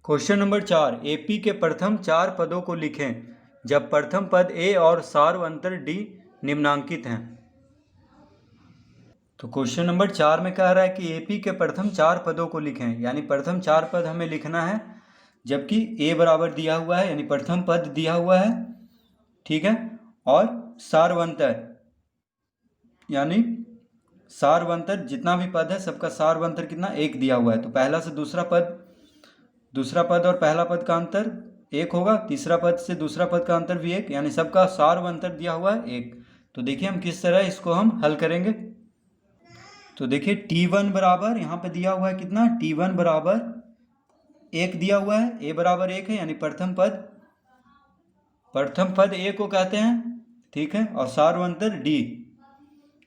Question number 4, AP के प्रथम 4 पदों को लिखें जब प्रथम पद ए और सार्वंतर डी निम्नांकित हैं। तो क्वेश्चन नंबर 4 में कह रहा है कि एपी के प्रथम 4 पदों को लिखें, यानी प्रथम 4 पद हमें लिखना है जबकि ए बराबर दिया हुआ है, यानी प्रथम पद दिया हुआ है, ठीक है। और सार्वंतर यानी सार्वंतर जितना भी पद है सबका सार्वंतर कितना, 1 दिया हुआ है। तो पहला से दूसरा पद और पहला पद का अंतर 1 होगा, तीसरा पद से दूसरा पद का अंतर भी 1, यानी सबका सार्वंतर दिया हुआ है 1। तो देखिए हम किस तरह इसको हम हल करेंगे। तो देखिए T1 बराबर यहाँ पे दिया हुआ है कितना, T1 बराबर 1 दिया हुआ है, A बराबर 1 है, यानी प्रथम पद A को कहते हैं, ठीक है। और सार्वंतर D,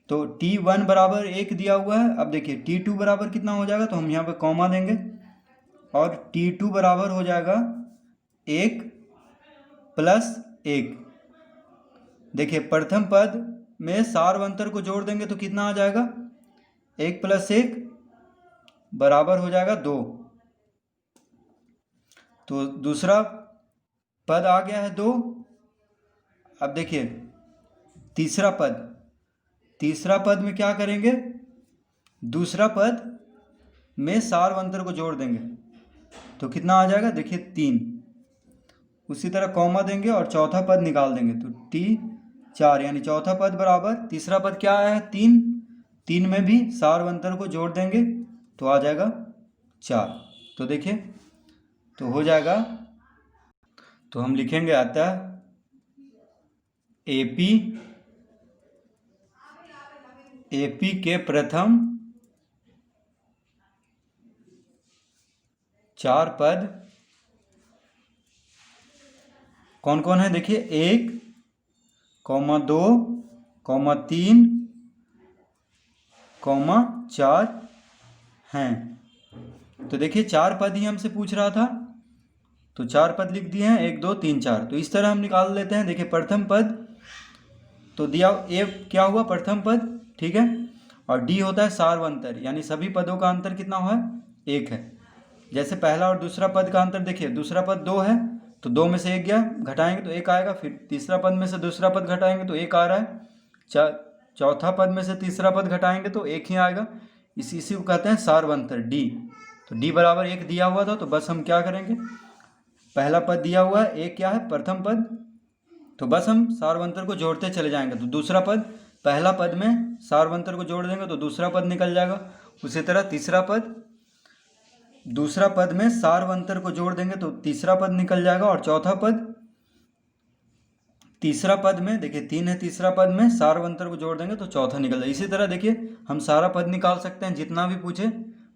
तो T1 बराबर 1 दिया हुआ है। अब देखिए T2 बराबर कितना हो जाएगा, तो हम यहाँ पे कॉमा देंगे और T2 बराबर हो जाएगा 1 + 1। देखिए प्रथम पद में सार्वंतर को जोड़ देंगे तो कितना आ जाएगा, 1 + 1 बराबर हो जाएगा 2। तो दूसरा पद आ गया है 2। अब देखिए तीसरा पद में क्या करेंगे, दूसरा पद में सार्वंतर को जोड़ देंगे तो कितना आ जाएगा, देखिए 3। उसी तरह कॉमा देंगे और चौथा पद निकाल देंगे तो T4, यानी चौथा पद बराबर तीसरा पद क्या आया है 3, 3 में भी सार्वंतर को जोड़ देंगे तो आ जाएगा 4। तो देखिए तो हो जाएगा, तो हम लिखेंगे अतः एपी के प्रथम 4 पद कौन कौन है, देखिए 1, 2, 3, 4 हैं। तो देखिए 4 पद ही हमसे पूछ रहा था तो 4 पद लिख दिए हैं, 1, 2, 3, 4। तो इस तरह हम निकाल लेते हैं। देखिए प्रथम पद तो दिया ए क्या हुआ, प्रथम पद, ठीक है। और डी होता है सार्वंतर, यानी सभी पदों का अंतर कितना हुआ है, 1 है। जैसे पहला और दूसरा पद का अंतर देखिए, दूसरा पद 2 है तो 2 में से 1 गया, घटाएंगे तो 1 आएगा। फिर तीसरा पद में से दूसरा पद घटाएंगे तो 1 आ रहा है। चौथा पद में से तीसरा पद घटाएंगे तो 1 ही आएगा। इसी को कहते हैं सार्वंतर डी। तो डी बराबर 1 दिया हुआ था तो बस हम क्या करेंगे, पहला पद दिया हुआ है 1 क्या है, प्रथम पद, तो बस हम सार्वंतर को जोड़ते चले जाएंगे। तो दूसरा पद, पहला पद में सार्वंतर को जोड़ देंगे तो दूसरा पद निकल जाएगा। उसी तरह तीसरा पद, दूसरा पद में सार्वंतर को जोड़ देंगे तो तीसरा पद निकल जाएगा। और चौथा पद, तीसरा पद में देखिए 3 है, तीसरा पद में सार्वंतर को जोड़ देंगे तो चौथा निकल जाएगा। इसी तरह देखिए हम सारा पद निकाल सकते हैं, जितना भी पूछे,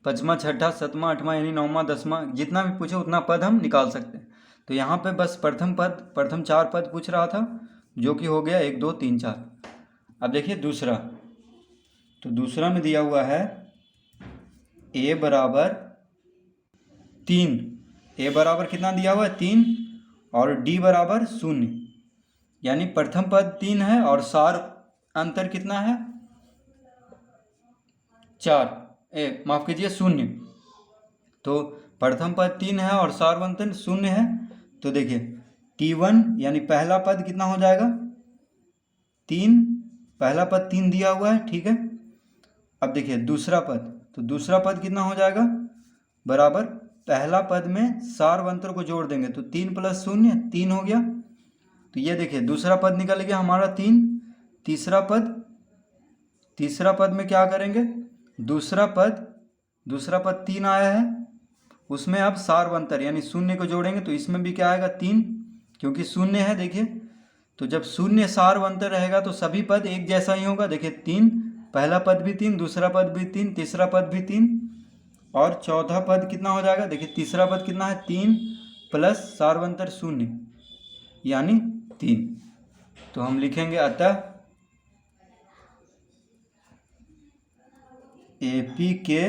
5वां, 6ठा, 7वां, 8वां, यानी 9वां, 10वां, जितना भी पूछे उतना पद हम निकाल सकते हैं। तो यहाँ पे बस प्रथम 4 पद पूछ रहा था, जो कि हो गया 1, 2, 3, 4। अब देखिए दूसरा, तो दूसरा में दिया हुआ है a बराबर 3, a बराबर कितना दिया हुआ है 3, और d बराबर 0, यानी प्रथम पद 3 है और सार अंतर कितना है 4, माफ कीजिए 0। तो प्रथम पद 3 है और सार्वंतर 0 है। तो देखिए T1 यानी पहला पद कितना हो जाएगा 3, पहला पद 3 दिया हुआ है, ठीक है। अब देखिए दूसरा पद, तो दूसरा पद कितना हो जाएगा, बराबर पहला पद में सार्वंतर को जोड़ देंगे तो 3 + 0 3 हो गया। तो ये देखिए दूसरा पद निकल गया हमारा 3। तीसरा पद में क्या करेंगे, दूसरा पद 3 आया है, उसमें अब सार्वंतर यानी 0 को जोड़ेंगे तो इसमें भी क्या आएगा 3, क्योंकि 0 है। देखिए तो जब 0 सार्वंतर रहेगा तो सभी पद एक जैसा ही होगा। देखिए 3, पहला पद भी 3, दूसरा पद भी 3, तीसरा पद भी 3, और चौथा पद कितना हो जाएगा, देखिए तीसरा पद कितना है 3 + सार्वंतर 0 यानी 3। तो हम लिखेंगे अतः एपी के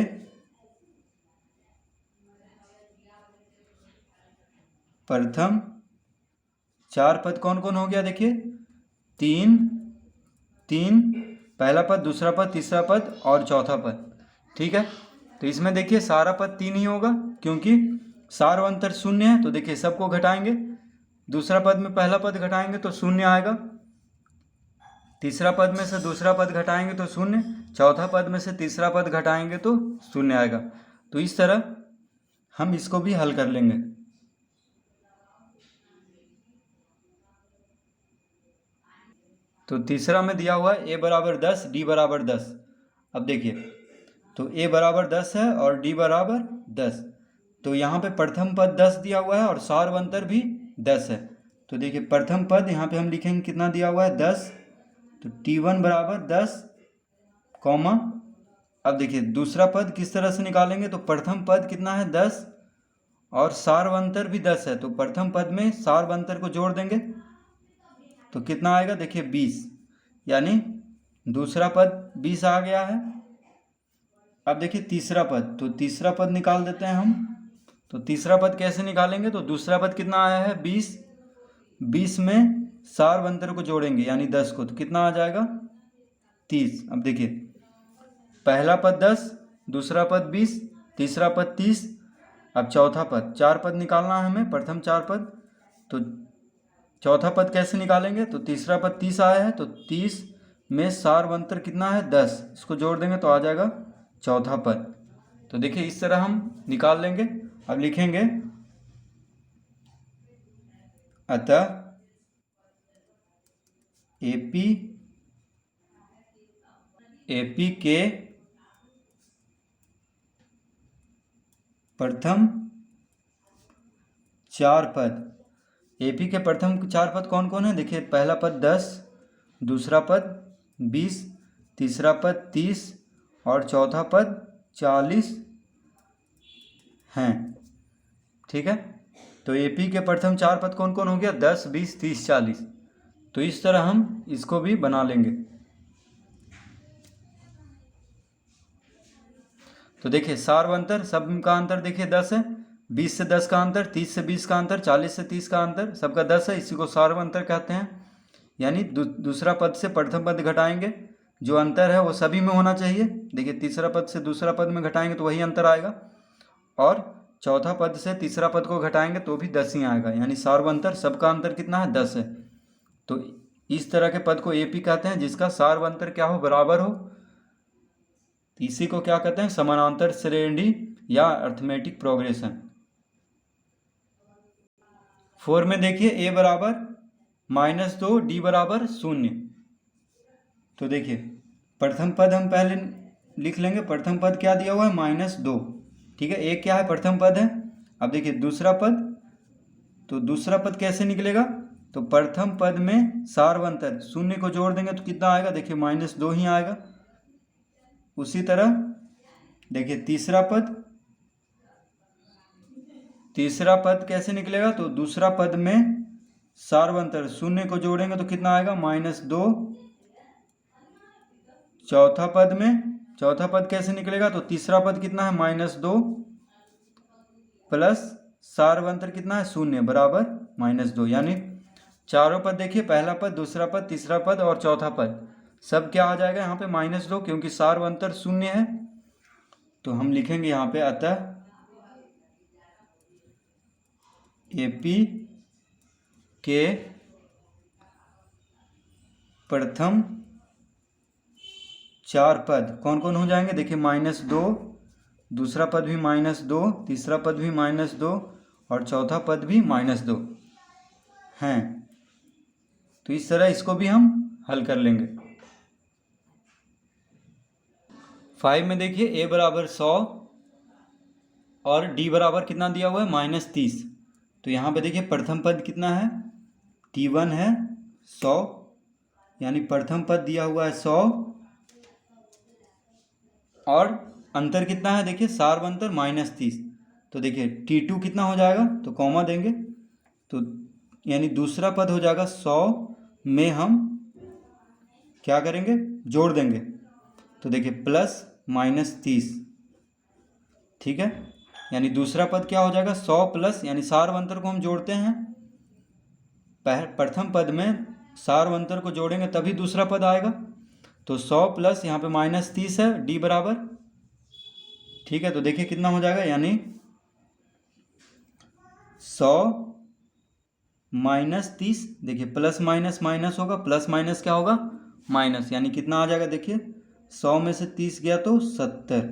प्रथम 4 पद कौन कौन हो गया, देखिए 3, पहला पद, दूसरा पद, तीसरा पद और चौथा पद, ठीक है। तो इसमें देखिए सारा पद 3 ही होगा, क्योंकि सारवंतर शून्य है, तो देखिए सबको घटाएंगे। दूसरा पद में पहला पद घटाएंगे तो शून्य आएगा, तीसरा पद में से दूसरा पद घटाएंगे तो शून्य, चौथा पद में से तीसरा पद घटाएंगे तो शून्य आएगा। तो इस तरह हम इसको भी हल कर लेंगे। तो तीसरा में दिया हुआ है a बराबर 10, d बराबर 10। अब देखिए, तो a बराबर 10 है और d बराबर 10, तो यहाँ पे प्रथम पद 10 दिया हुआ है और सारवंतर भी 10 है। तो देखिए प्रथम पद यहाँ पे हम लिखेंगे कितना दिया हुआ है 10, तो t1 बराबर 10 कॉमा। अब देखिए दूसरा पद किस तरह से निकालेंगे, तो प्रथम पद कितना है 10 और सारवंतर भी 10 है, तो प्रथम पद में सारवंतर को जोड़ देंगे तो कितना आएगा, देखिए 20, यानी दूसरा पद 20 आ गया है। अब देखिए तीसरा पद, तो तीसरा पद निकाल देते हैं हम। तो तीसरा पद कैसे निकालेंगे, तो दूसरा पद कितना आया है 20, 20 में सारवंतर को जोड़ेंगे यानी 10 को, तो कितना आ जाएगा 30। अब देखिए पहला पद 10, दूसरा पद 20, तीसरा पद 30, अब चौथा पद, 4 पद निकालना है हमें, प्रथम 4 पद। तो चौथा पद कैसे निकालेंगे, तो तीसरा पद 30 आया है, तो 30 में सारवंतर कितना है 10, इसको जोड़ देंगे तो आ जाएगा चौथा पद। तो देखिए इस तरह हम निकाल लेंगे। अब लिखेंगे अतः एपी के प्रथम 4 पद, एपी के प्रथम 4 पद कौन कौन है, देखिए पहला पद 10, दूसरा पद 20, तीसरा पद 30 और चौथा पद 40 हैं। ठीक है, तो एपी के प्रथम 4 पद कौन कौन हो गया, 10, 20, 30, 40। तो इस तरह हम इसको भी बना लेंगे। तो देखिए सारवंतर, सब का अंतर देखिए 10 है, 20 से 10 का अंतर, 30 से 20 का अंतर, 40 से 30 का अंतर, सबका 10 है, इसी को सारवंतर कहते हैं। यानी दूसरा पद से प्रथम पद घटाएंगे, जो अंतर है वो सभी में होना चाहिए। देखिए तीसरा पद से दूसरा पद में घटाएंगे तो वही अंतर आएगा, और चौथा पद से तीसरा पद को घटाएंगे तो भी 10 ही आएगा, यानी सारवंतर सबका अंतर कितना है 10 है। तो इस तरह के पद को एपी कहते हैं जिसका सारवंतर क्या हो, बराबर हो। इसी को क्या कहते हैं, समानांतर श्रेणी या अर्थमेटिक प्रोग्रेशन। 4 में देखिए a बराबर -2, d बराबर 0। तो देखिए प्रथम पद हम पहले लिख लेंगे, प्रथम पद क्या दिया हुआ है -2, ठीक है, a क्या है, प्रथम पद है। अब देखिए दूसरा पद, तो दूसरा पद कैसे निकलेगा, तो प्रथम पद में सारवंतर 0 को जोड़ देंगे तो कितना आएगा, देखिए -2 ही आएगा। उसी तरह देखिए तीसरा पद कैसे निकलेगा, तो दूसरा पद में सारवंतर 0 को जोड़ेंगे तो कितना आएगा -2। चौथा पद कैसे निकलेगा, तो तीसरा पद कितना है -2 प्लस सारवंतर कितना है 0 बराबर -2। यानी चारों पद देखिए, पहला पद, दूसरा पद, तीसरा पद और चौथा पद, सब क्या आ जाएगा यहाँ पे -2, क्योंकि सारवंतर 0 है। तो हम लिखेंगे यहाँ पे अतः एपी के प्रथम 4 पद कौन कौन हो जाएंगे, देखिए -2, दूसरा पद भी -2, तीसरा पद भी -2 और चौथा पद भी -2 हैं। तो इस तरह इसको भी हम हल कर लेंगे। 5 में देखिए a बराबर 100 और d बराबर कितना दिया हुआ है -30। तो यहाँ पे देखिए प्रथम पद कितना है, t1 है 100, यानी प्रथम पद दिया हुआ है 100 और अंतर कितना है, देखिए सारवंतर -30। तो देखिए t2 कितना हो जाएगा, तो कॉमा देंगे, तो यानी दूसरा पद हो जाएगा 100 में हम क्या करेंगे, जोड़ देंगे, तो देखिए +-30, ठीक है, यानी दूसरा पद क्या हो जाएगा 100 प्लस, यानी सारवंतर को हम जोड़ते हैं, प्रथम पद में सारवंतर को जोड़ेंगे तभी दूसरा पद आएगा। तो 100 प्लस यहाँ पे -30 है, d बराबर, ठीक है, तो देखिए कितना हो जाएगा, यानी 100 + -30 = 100। 100 + -30 = 180, यानी 180 में 30 को जोड़ेंगे तो कितना आएगा, 180। ठीक है, तो देखिए कितना हो जाएगा, यानी 180 + 30 = 180। 100 माइनस 30, देखिए प्लस माइनस माइनस होगा, प्लस माइनस क्या होगा, माइनस, यानी कितना आ जाएगा, देखिए 100 में से 30 गया तो 70।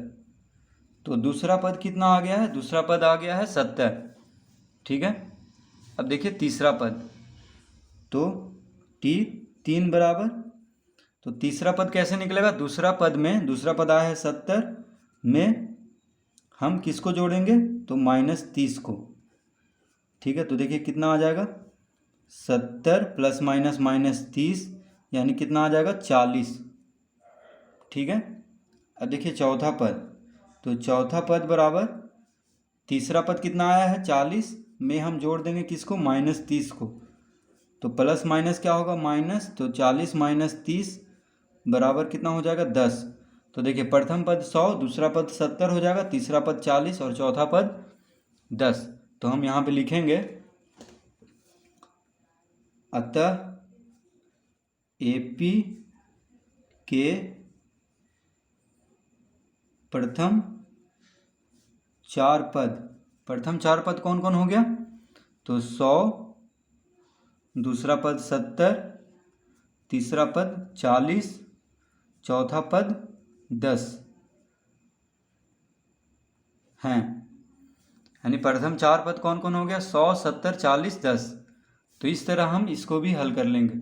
तो दूसरा पद कितना आ गया है, दूसरा पद आ गया है 70। ठीक है, अब देखिए तीसरा पद, तो t 3 बराबर, तो तीसरा पद कैसे निकलेगा, दूसरा पद में, दूसरा पद आया है 70 में हम किसको जोड़ेंगे, तो -30 को। ठीक है, तो देखिए कितना आ जाएगा, 70 प्लस माइनस -30, यानी कितना आ जाएगा, 40। ठीक है, अब देखिए चौथा पद, तो चौथा पद बराबर, तीसरा पद कितना आया है 40 में हम जोड़ देंगे किसको, -30 को। तो प्लस माइनस क्या होगा, माइनस, तो 40 माइनस 30 बराबर कितना हो जाएगा, 10। तो देखिए प्रथम पद 100, दूसरा पद 70 हो जाएगा, तीसरा पद 40 और चौथा पद 10। तो हम यहाँ पे लिखेंगे, अतः AP के प्रथम चार पद कौन कौन हो गया, तो 100, दूसरा पद 70, तीसरा पद 40, चौथा पद 10 हैं। यानी प्रथम चार पद कौन कौन हो गया, 100, 70, 40, 10। तो इस तरह हम इसको भी हल कर लेंगे।